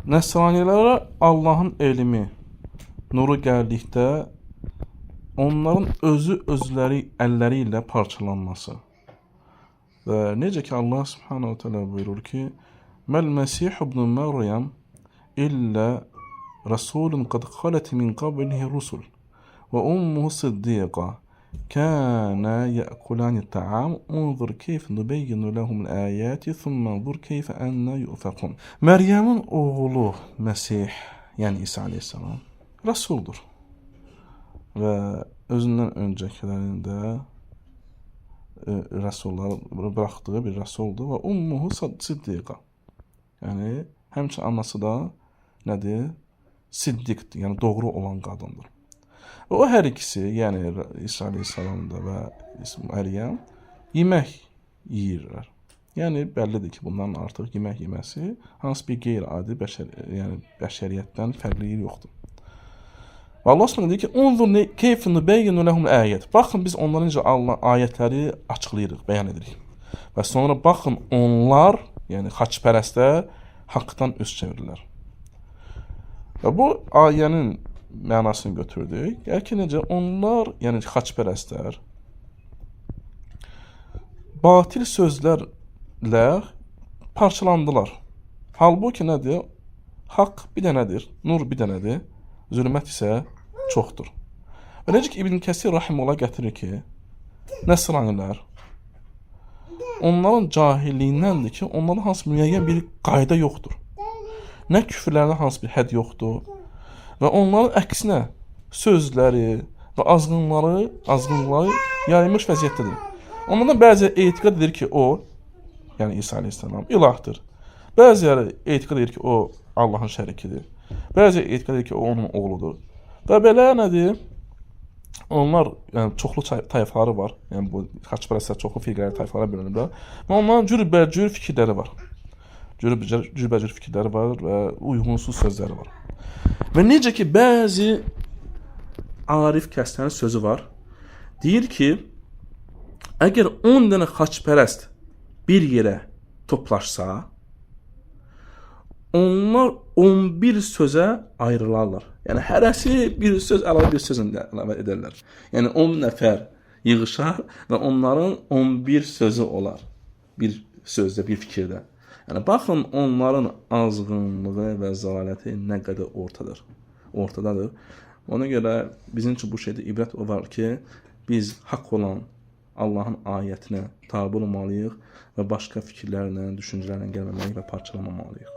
Nəsranilərə Allahın elmi, nuru gəldikdə onların özləri əlləri ilə parçalanması. Və necə ki Allah Subhanahu teala buyurur ki: "Məl-Məsih ibn Məryəm illə rasulun qad xalet min qablihi rusul və ummuhu siddiqa kana ya'kulani ta'am unzur keyf nubeyyinu lahumul ayati thumma unzur keyf anna yufakun." Məryəmin oğlu Məsih, yəni İsa əleyhissalam rasuldur. Və özündən öncəkilərində rasulları bıraxdığı bir rasuldur və ummuhu siddiqa. Yəni həmçinin anası da nədir? Siddiqdir, yəni doğru olan qadındır. Və o hər ikisi, yəni İsa əleyhissalam da və Məryəm yemək yeyirlər. Yəni bəllidir ki, bundan artıq yemək yeməsi hansı bir qeyri-adi bəşəriyyətdən fərqliyi yoxdur. Və Allah Subhanahu deyir ki: "Unzur keyf nubeyyinu lahum ayat." Baxın biz onlara necə ayətləri açıqlayırıq, bəyan edirik. Və sonra baxın onlar, yəni xaçpərəstlər haqqdan üz çevirirlər. Və bu ayənin mənasını götürdük. Yəni ki, necə onlar, yəni xaçpərəstlər batil sözlərlə parçalandılar. Halbuki nədir? Haqq bir dənədir, nur bir dənədir, zülmət isə çoxdur. Və necə ki İbn Kəsir rahimehullah gətirir ki, Nəsranilər onların cahilliyindəndir ki, onların hansı müəyyən bir qayda yoxdur. Nə küfrlərdə hansı bir hədd yoxdur. Və onların əksinə sözləri və azğınları yayılmış vəziyyətdədir. Onlardan bəzi etiqad edir ki, o, yəni İsa əleyhissalam ilahdır. Bəziləri etiqad edir ki, o Allahın şərikidir. Bəziləri etiqad edir ki, o onun oğludur. Və belə nədir? Onlar, yəni çoxlu tayfaları var. Yəni bu xaçpərəstlər çoxlu firqələrə, tayfalara bölünürlər. Və onların cürbəcür fikirləri var. Cürbəcür fikirləri var və uyğunsuz sözləri var. Və necə ki bəzi arif kəslərin sözü var. Deyir ki, əgər 10 dənə xaçpərəst bir yerə toplaşsa, onlar 11 sözə ayrılarlar. Yəni hərəsi bir söz əlavə bir söz əlavə edərlər. Yəni 10 nəfər yığışar və onların 11 sözü olar. Bir sözdə, bir fikirdə. Yəni baxın onların azğınlığı və zəlaləti nə qədər ortadadır. Ona görə bizim üçün bu şeydə ibrət o var ki, biz haqq olan Allahın ayətinə tabe olmalıyıq və başqa fikirlərlə, düşüncələrlə gəlməməliyik və parçalamamalıyıq.